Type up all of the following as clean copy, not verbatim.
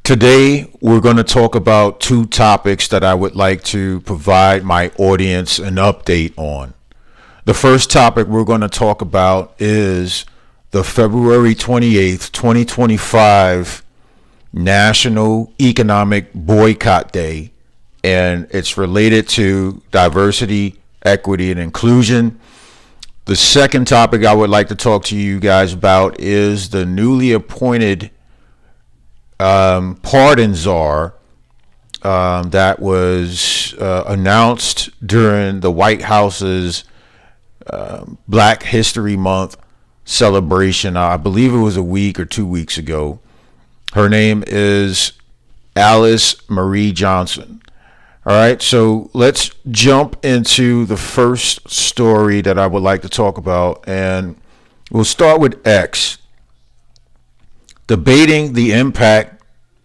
Today, we're going to talk about two topics that I would like to provide my audience an update on. The first topic we're going to talk about is the February 28th, 2025 National Economic Boycott Day, and it's related to diversity, equity, and inclusion. The second topic I would like to talk to you guys about is the newly appointed pardon czar that was announced during the White House's Black History Month celebration. I believe it was a week or 2 weeks ago. Her name is Alice Marie Johnson. All right, so let's jump into the first story that I would like to talk about, and we'll start with X. Debating the impact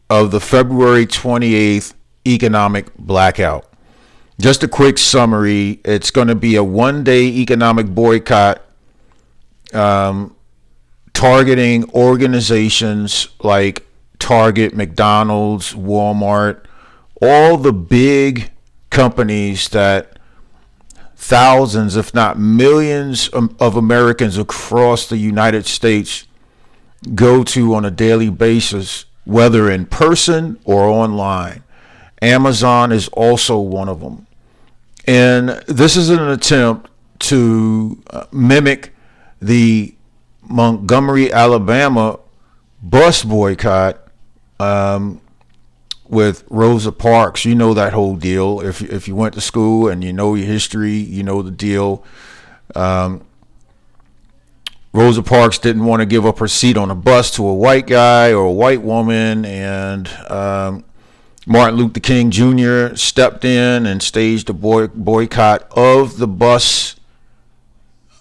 of the February 28th economic blackout. Just a quick summary. It's going to be a one-day economic boycott targeting organizations like Target, McDonald's, Walmart, all the big companies that thousands, if not millions of Americans across the United States go to on a daily basis, whether in person or online. Amazon is also one of them. And this is an attempt to mimic the Montgomery, Alabama bus boycott with Rosa Parks. You know that whole deal. If you went to school and you know your history, you know the deal. Rosa Parks didn't want to give up her seat on a bus to a white guy or a white woman, and Martin Luther King Jr. stepped in and staged a boycott of the bus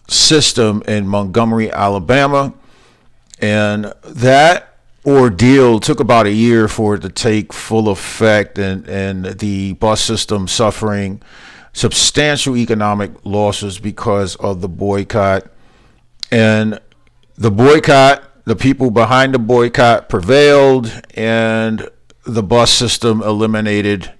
system in Montgomery, Alabama. And that ordeal took about a year for it to take full effect, and the bus system suffering substantial economic losses because of the boycott. And the boycott, the people behind the boycott prevailed, and the bus system eliminated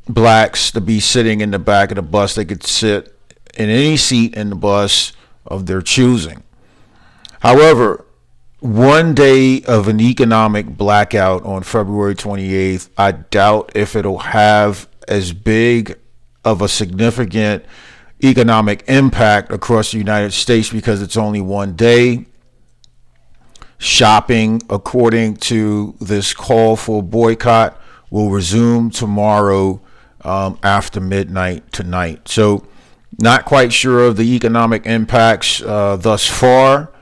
blacks to be sitting in the back of the bus. They could sit in any seat in the bus of their choosing. However, one day of an economic blackout on February 28th, I doubt if it'll have as big of a significant economic impact across the United States because it's only one day. Shopping, according to this call for boycott, will resume tomorrow after midnight tonight. So not quite sure of the economic impacts thus far.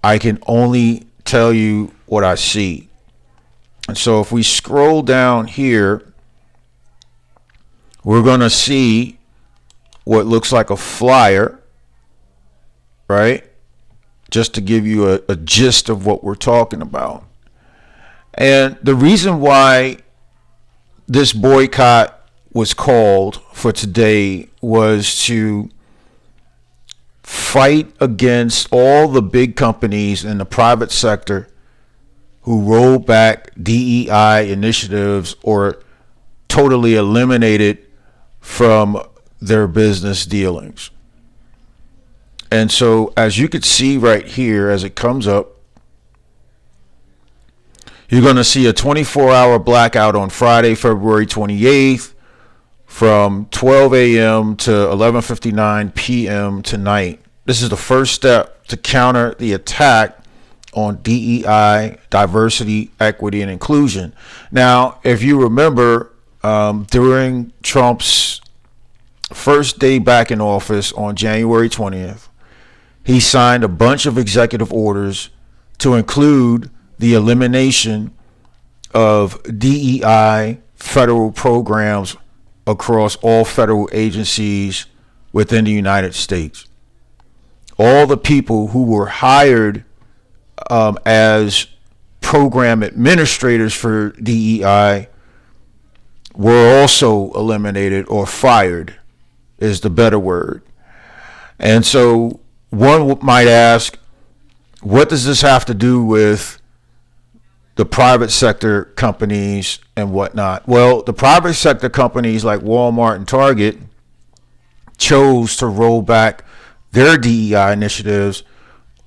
I can only tell you what I see. And so if we scroll down here, we're going to see what looks like a flyer, right? Just to give you a gist of what we're talking about. And the reason why this boycott was called for today was to fight against all the big companies in the private sector who roll back DEI initiatives or totally eliminated from their business dealings. And so as you can see right here, as it comes up, you're going to see a 24-hour blackout on Friday, February 28th from 12 a.m. to 11:59 p.m. tonight. This is the first step to counter the attack on DEI, diversity, equity, and inclusion. Now, if you remember, during Trump's first day back in office on January 20th, he signed a bunch of executive orders to include the elimination of DEI federal programs across all federal agencies within the United States. All the people who were hired as program administrators for DEI were also eliminated, or fired is the better word. And so one might ask, what does this have to do with the private sector companies and whatnot. Well, the private sector companies like Walmart and Target chose to roll back their DEI initiatives,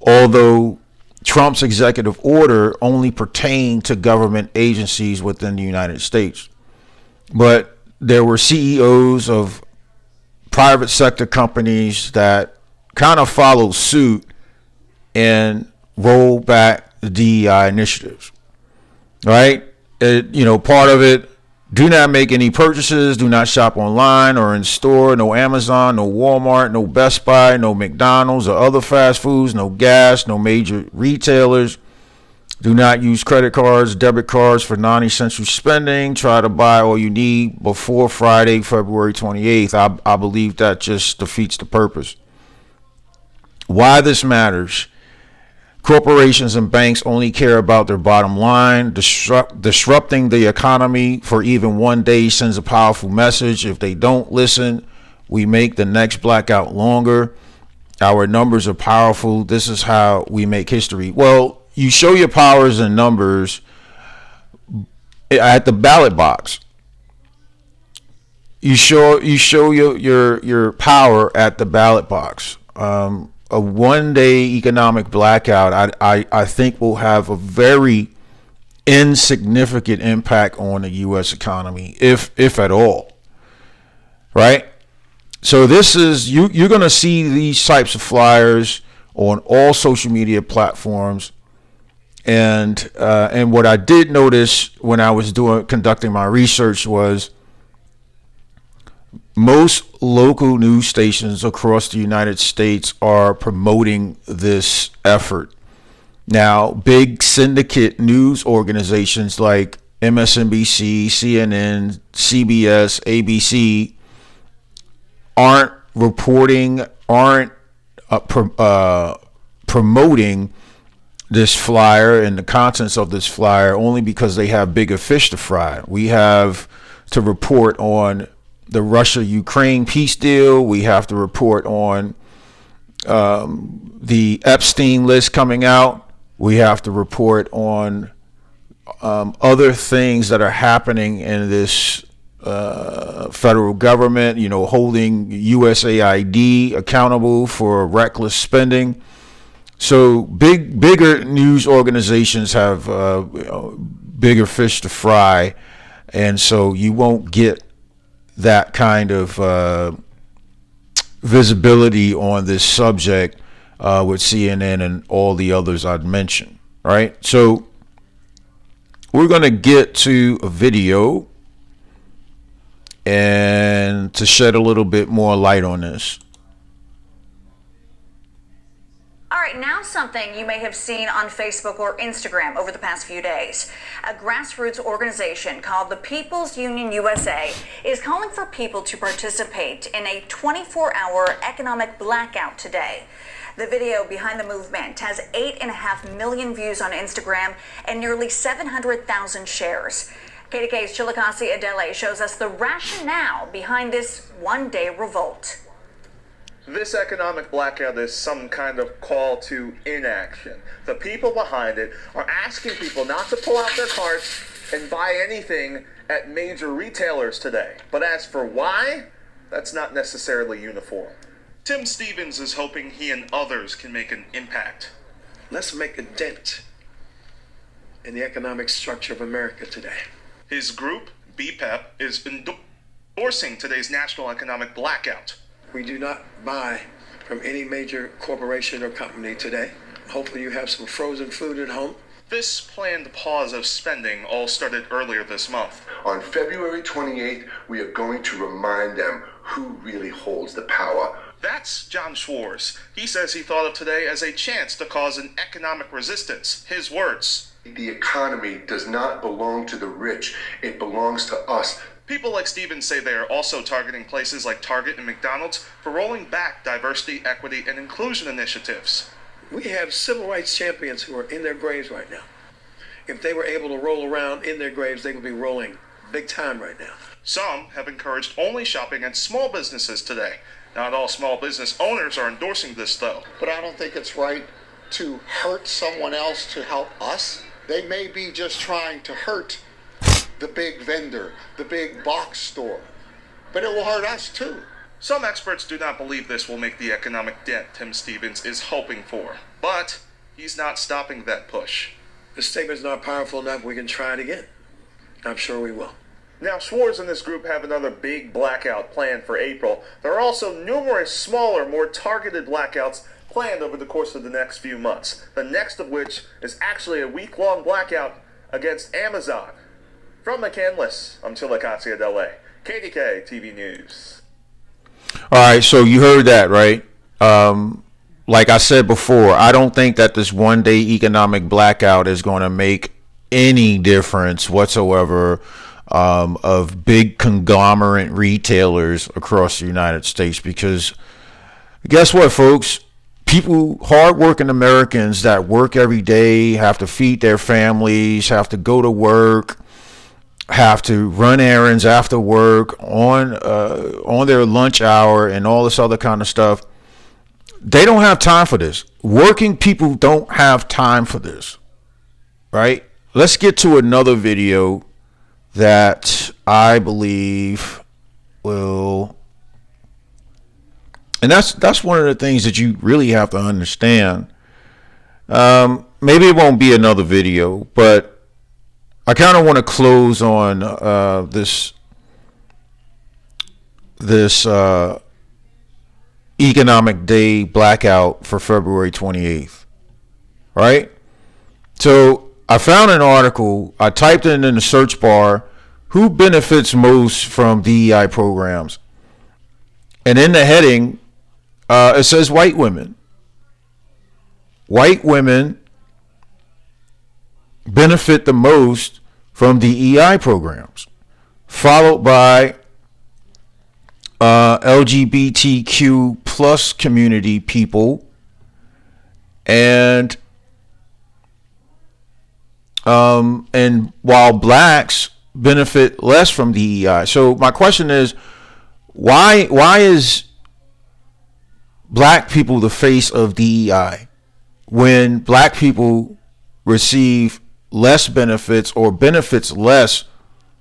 although Trump's executive order only pertained to government agencies within the United States. But there were CEOs of private sector companies that kind of followed suit and rolled back the DEI initiatives. Right? Part of it, do not make any purchases, do not shop online or in store, no Amazon, no Walmart, no Best Buy, no McDonald's or other fast foods, no gas, no major retailers. Do not use credit cards, debit cards for non-essential spending. Try to buy all you need before Friday, February 28th. I believe that just defeats the purpose. Why this matters. Corporations and banks only care about their bottom line. Disrupting the economy for even one day sends a powerful message. If they don't listen, we make the next blackout longer. Our numbers are powerful. This is how we make history. Well, you show your powers in numbers at the ballot box. You show your power at the ballot box. A one-day economic blackout, I think, will have a very insignificant impact on the U.S. economy, if at all. Right? So this is you're going to see these types of flyers on all social media platforms, and what I did notice when I was conducting my research was most local news stations across the United States are promoting this effort. Now, big syndicate news organizations like MSNBC, CNN, CBS, ABC aren't promoting this flyer and the contents of this flyer only because they have bigger fish to fry. We have to report on the Russia-Ukraine peace deal. We have to report on the Epstein list coming out. We have to report on other things that are happening in this federal government, holding USAID accountable for reckless spending. So bigger news organizations have bigger fish to fry, and so you won't get that kind of visibility on this subject with CNN and all the others I'd mentioned, right? So we're going to get to a video and to shed a little bit more light on this. All right, now something you may have seen on Facebook or Instagram over the past few days. A grassroots organization called the People's Union USA is calling for people to participate in a 24-hour economic blackout today. The video behind the movement has 8.5 million views on Instagram and nearly 700,000 shares. KDK's Chillicothe Adele shows us the rationale behind this one-day revolt. This economic blackout is some kind of call to inaction. The people behind it are asking people not to pull out their carts and buy anything at major retailers today. But as for why, that's not necessarily uniform. Tim Stevens is hoping he and others can make an impact. Let's make a dent in the economic structure of America today. His group, BPEP, is endorsing today's national economic blackout. We do not buy from any major corporation or company today. Hopefully you have some frozen food at home. This planned pause of spending all started earlier this month. On February 28th, we are going to remind them who really holds the power. That's John Schwartz. He says he thought of today as a chance to cause an economic resistance. His words. The economy does not belong to the rich. It belongs to us. People like Stevens say they are also targeting places like Target and McDonald's for rolling back diversity, equity, and inclusion initiatives. We have civil rights champions who are in their graves right now. If they were able to roll around in their graves, they would be rolling big time right now. Some have encouraged only shopping at small businesses today. Not all small business owners are endorsing this, though. But I don't think it's right to hurt someone else to help us. They may be just trying to hurt the big vendor, the big box store, but it will hurt us too. Some experts do not believe this will make the economic dent Tim Stephens is hoping for, but he's not stopping that push. The statement's not powerful enough. We can try it again. I'm sure we will. Now, Schwartz and this group have another big blackout planned for April. There are also numerous smaller, more targeted blackouts planned over the course of the next few months. The next of which is actually a week-long blackout against Amazon. From McCandless, I'm Tilakatsia Dele, KDK TV News. All right, so you heard that, right? Like I said before, I don't think that this one-day economic blackout is going to make any difference whatsoever of big conglomerate retailers across the United States, because guess what, folks? People, hardworking Americans that work every day, have to feed their families, have to go to work, have to run errands after work on their lunch hour and all this other kind of stuff. They don't have time for this. Working people don't have time for this, right? Let's get to another video that I believe will, and that's one of the things that you really have to understand. Maybe it won't be another video, but I kind of want to close on this economic day blackout for February 28th, right? So I found an article, I typed it in the search bar, who benefits most from DEI programs? And in the heading, it says white women. White women benefit the most from DEI programs, followed by LGBTQ plus community people, and while blacks benefit less from DEI. So my question is, why is black people the face of DEI when black people receive less benefits or benefits less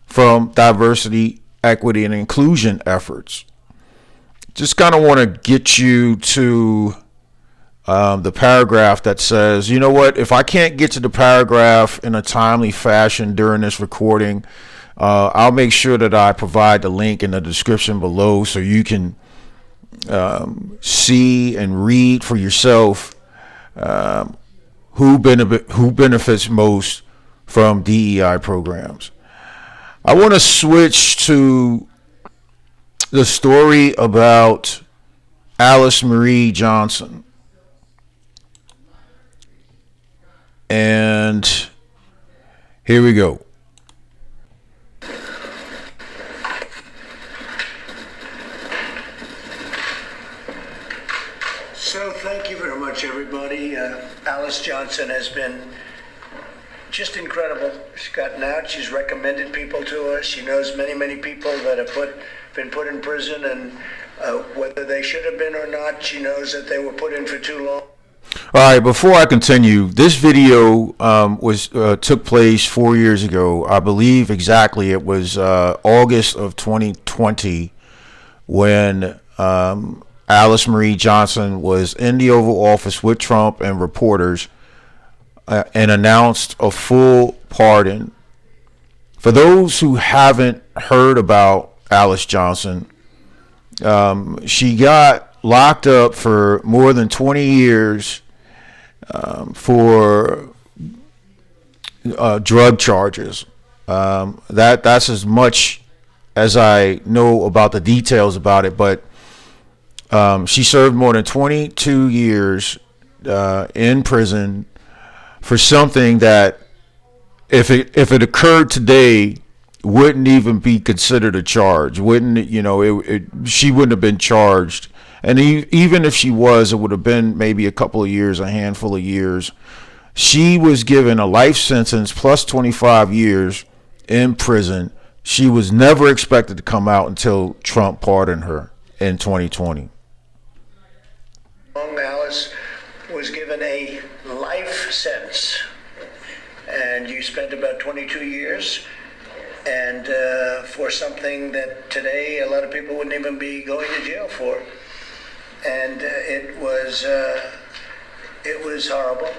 from diversity, equity, and inclusion efforts? Just kind of want to get you to the paragraph that says, you know what, if I can't get to the paragraph in a timely fashion during this recording, I'll make sure that I provide the link in the description below so you can see and read for yourself who benefits most from DEI programs. I want to switch to the story about Alice Marie Johnson. And here we go. So thank you very much, everybody. Alice Johnson has been just incredible. She's gotten out. She's recommended people to us. She knows many people that have been put in prison, and whether they should have been or not, she knows that they were put in for too long. All right, before I continue, this video took place 4 years ago. I believe exactly it was August of 2020 when Alice Marie Johnson was in the Oval Office with Trump and reporters and announced a full pardon. For those who haven't heard about Alice Johnson, she got locked up for more than 20 years for drug charges. That's as much as I know about the details about it, but she served more than 22 years in prison for something that, if it occurred today, wouldn't even be considered a charge. She wouldn't have been charged. And even if she was, it would have been maybe a couple of years, a handful of years. She was given a life sentence plus 25 years in prison. She was never expected to come out until Trump pardoned her in 2020. Alice was given a life sentence, and you spent about 22 years, and for something that today a lot of people wouldn't even be going to jail for. And it was horrible,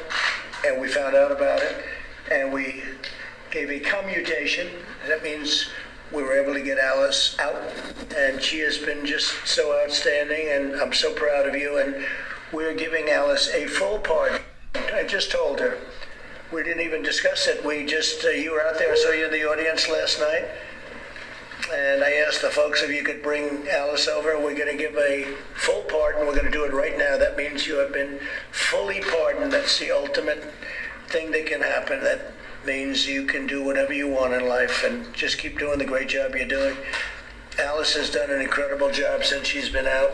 and we found out about it, and we gave a commutation. That means we were able to get Alice out, and she has been just so outstanding, and I'm so proud of you, and we're giving Alice a full pardon. I just told her. We didn't even discuss it. We just, you were out there, I saw you in the audience last night, and I asked the folks if you could bring Alice over. We're going to give a full pardon. We're going to do it right now. That means you have been fully pardoned. That's the ultimate thing that can happen. That means you can do whatever you want in life, and just keep doing the great job you're doing. Alice has done an incredible job since she's been out,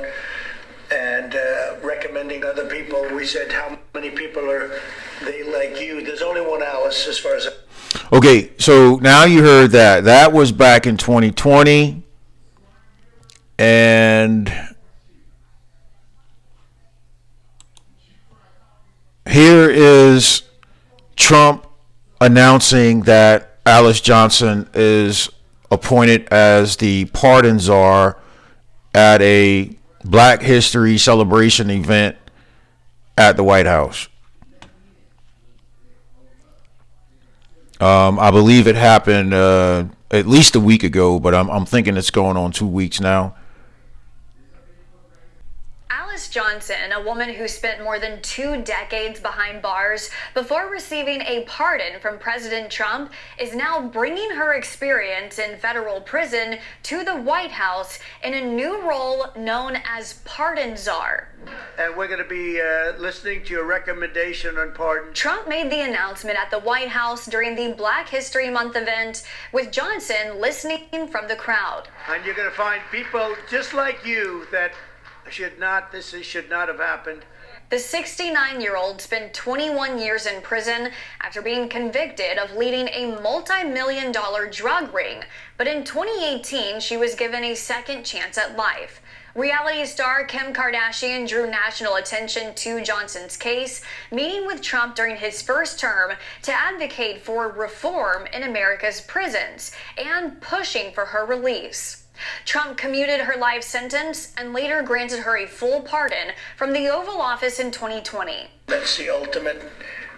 and recommending other people. We said, how many people are they like you? There's only one Alice as far as... Okay, so now you heard that. That was back in 2020. And here is Trump announcing that Alice Johnson is appointed as the pardon czar at a Black History celebration event at the White House. I believe it happened at least a week ago, but I'm thinking it's going on 2 weeks now. Alice Johnson, a woman who spent more than 2 decades behind bars before receiving a pardon from President Trump, is now bringing her experience in federal prison to the White House in a new role known as Pardon Czar. And we're going to be listening to your recommendation on pardon. Trump made the announcement at the White House during the Black History Month event, with Johnson listening from the crowd. And you're going to find people just like you that should not have happened. The 69-year-old spent 21 years in prison after being convicted of leading a multi-million-dollar drug ring. But in 2018, she was given a second chance at life. Reality star Kim Kardashian drew national attention to Johnson's case, meeting with Trump during his first term to advocate for reform in America's prisons and pushing for her release. Trump commuted her life sentence and later granted her a full pardon from the Oval Office in 2020. That's the ultimate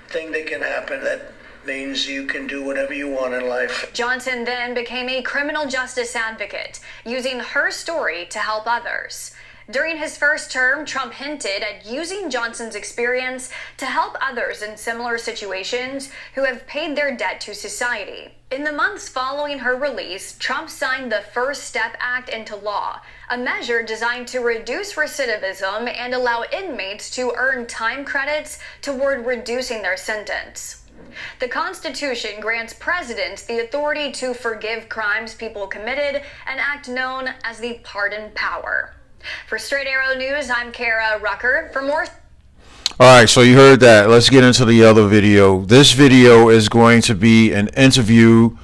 thing that can happen. That means you can do whatever you want in life. Johnson then became a criminal justice advocate, using her story to help others. During his first term, Trump hinted at using Johnson's experience to help others in similar situations who have paid their debt to society. In the months following her release, Trump signed the First Step Act into law, a measure designed to reduce recidivism and allow inmates to earn time credits toward reducing their sentence. The Constitution grants presidents the authority to forgive crimes people committed, an act known as the pardon power. For Straight Arrow News, I'm Kara Rucker. For more... All right, so you heard that. Let's get into the other video. This video is going to be an interview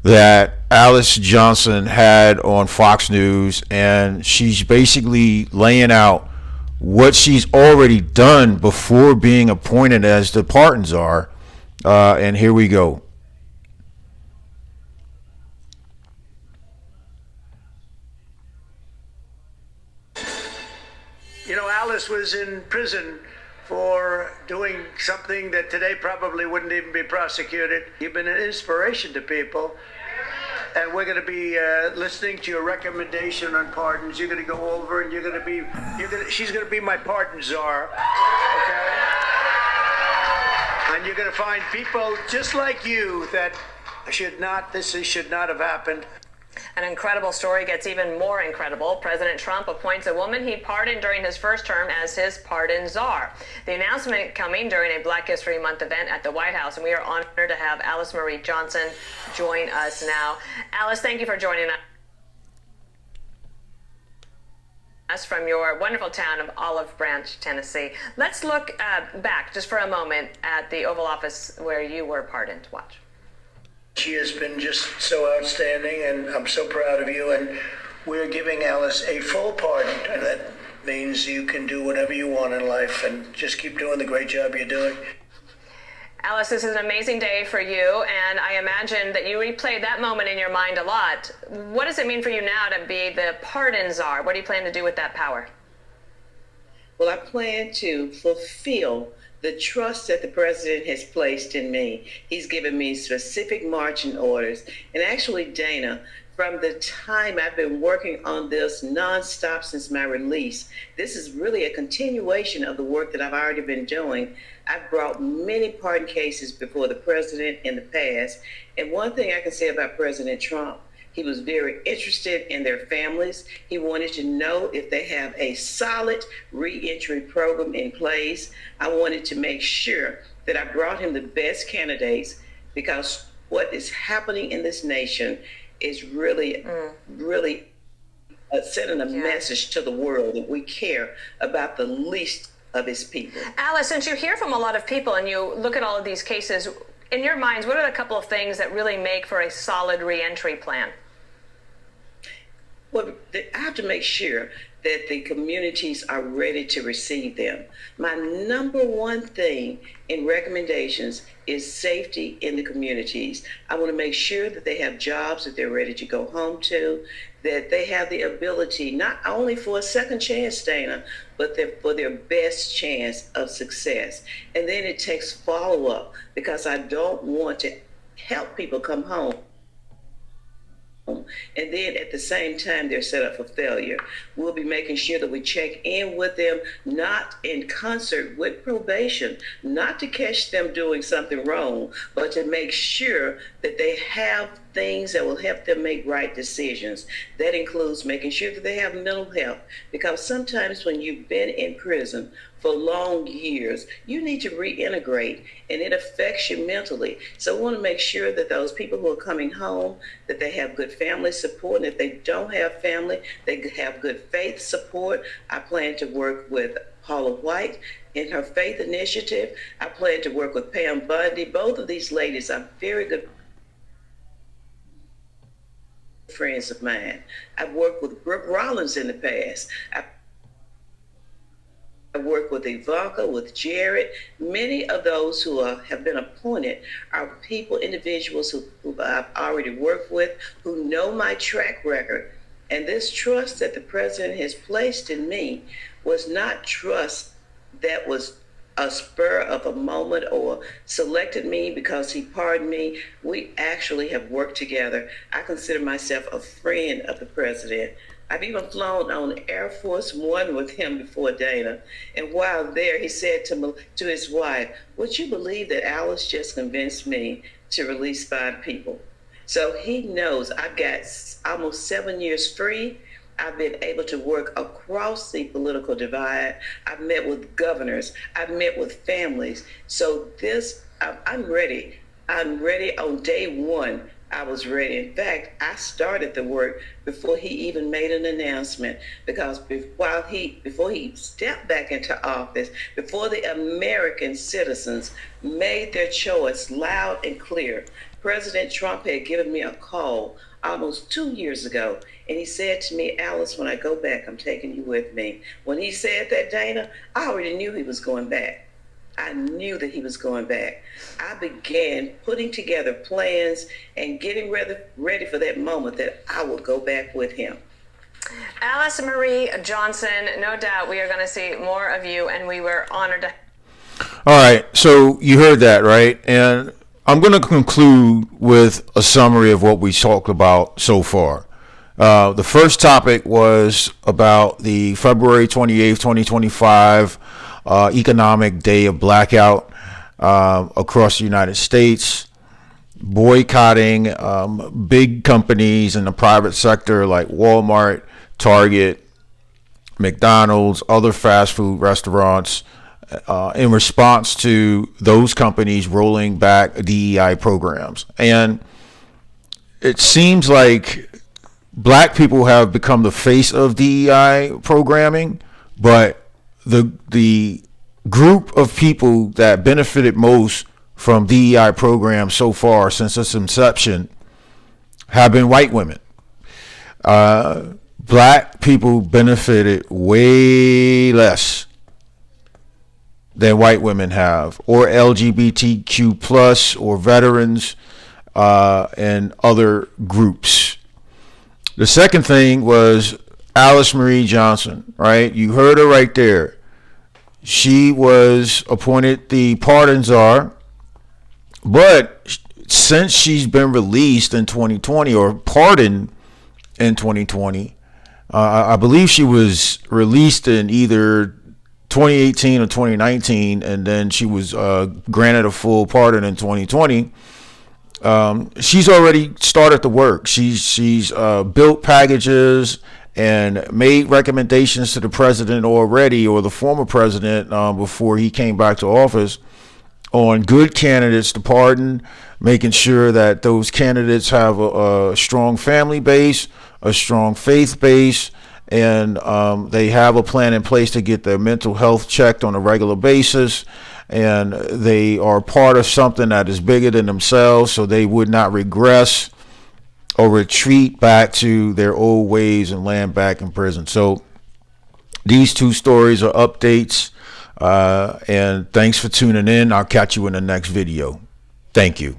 that Alice Johnson had on Fox News, and she's basically laying out what she's already done before being appointed as the pardon czar. And here we go. You know, Alice was in prison for doing something that today probably wouldn't even be prosecuted. You've been an inspiration to people. And we're going to be listening to your recommendation on pardons. You're going to go over and she's going to be my pardon czar. Okay? And you're going to find people just like you that should not have happened. An incredible story gets even more incredible. President Trump appoints a woman he pardoned during his first term as his pardon czar. The announcement coming during a Black History Month event at the White House, and we are honored to have Alice Marie Johnson join us now. Alice, thank you for joining us from your wonderful town of Olive Branch, Tennessee. Let's look back just for a moment at the Oval Office where you were pardoned. Watch. She has been just so outstanding, and I'm so proud of you, and we're giving Alice a full pardon, and that means you can do whatever you want in life, and just keep doing the great job you're doing. Alice, this is an amazing day for you, and I imagine that you replayed that moment in your mind a lot. What does it mean for you now to be the pardon czar? What do you plan to do with that power? Well, I plan to fulfill the trust that the president has placed in me. He's given me specific marching orders. And actually, Dana, from the time I've been working on this nonstop since my release, this is really a continuation of the work that I've already been doing. I've brought many pardon cases before the president in the past. And one thing I can say about President Trump, he was very interested in their families. He wanted to know if they have a solid reentry program in place. I wanted to make sure that I brought him the best candidates, because what is happening in this nation is really sending a message to the world that we care about the least of his people. Alice, since you hear from a lot of people and you look at all of these cases, in your minds, what are the couple of things that really make for a solid reentry plan? Well, I have to make sure that the communities are ready to receive them. My number one thing in recommendations is safety in the communities. I want to make sure that they have jobs that they're ready to go home to, that they have the ability not only for a second chance, Dana, but for their best chance of success. And then it takes follow-up, because I don't want to help people come home and then at the same time they're set up for failure. We'll be making sure that we check in with them, not in concert with probation, not to catch them doing something wrong, but to make sure that they have things that will help them make right decisions. That includes making sure that they have mental health, because sometimes when you've been in prison for long years, you need to reintegrate, and it affects you mentally. So we want to make sure that those people who are coming home, that they have good family support, and if they don't have family, they have good faith support. I plan to work with Paula White in her faith initiative. I plan to work with Pam Bundy. Both of these ladies are very good friends of mine. I've worked with Brooke Rollins in the past. I work with Ivanka, with Jared. Many of those who have been appointed are individuals who I've already worked with, who know my track record. And this trust that the president has placed in me was not trust that was a spur of a moment or selected me because he pardoned me. We actually have worked together. I consider myself a friend of the president. I've even flown on Air Force One with him before, Dana. And while there, he said to his wife, "Would you believe that Alice just convinced me to release 5 people?" So he knows I've got almost 7 years free. I've been able to work across the political divide. I've met with governors. I've met with families. So I'm ready. I'm ready on day one. I was ready. In fact, I started the work before he even made an announcement, because before he stepped back into office, before the American citizens made their choice loud and clear, President Trump had given me a call almost 2 years ago, and he said to me, "Alice, when I go back, I'm taking you with me." When he said that, Dana, I already knew he was going back. I knew that he was going back. I began putting together plans and getting ready for that moment that I would go back with him. Alice Marie Johnson, no doubt we are going to see more of you, and we were honored to. All right, so you heard that, right? And I'm going to conclude with a summary of what we talked about so far. The first topic was about the February 28th, 2025 economic day of blackout across the United States, boycotting big companies in the private sector like Walmart, Target, McDonald's, other fast food restaurants, in response to those companies rolling back DEI programs. And it seems like black people have become the face of DEI programming, but the group of people that benefited most from DEI programs so far since its inception have been white women. Black people benefited way less than white women have, or LGBTQ plus, or veterans, and other groups. The second thing was Alice Marie Johnson, right? You heard her right there. She was appointed the pardon czar, but since she's been released in 2020, or pardoned in 2020, I believe she was released in either 2018 or 2019, and then she was granted a full pardon in 2020. She's already started the work. She's built packages and made recommendations to the president already, or the former president, before he came back to office, on good candidates to pardon, making sure that those candidates have a strong family base, a strong faith base, and they have a plan in place to get their mental health checked on a regular basis, and they are part of something that is bigger than themselves, so they would not regress or retreat back to their old ways and land back in prison. So these two stories are updates, and thanks for tuning in. I'll catch you in the next video. Thank you.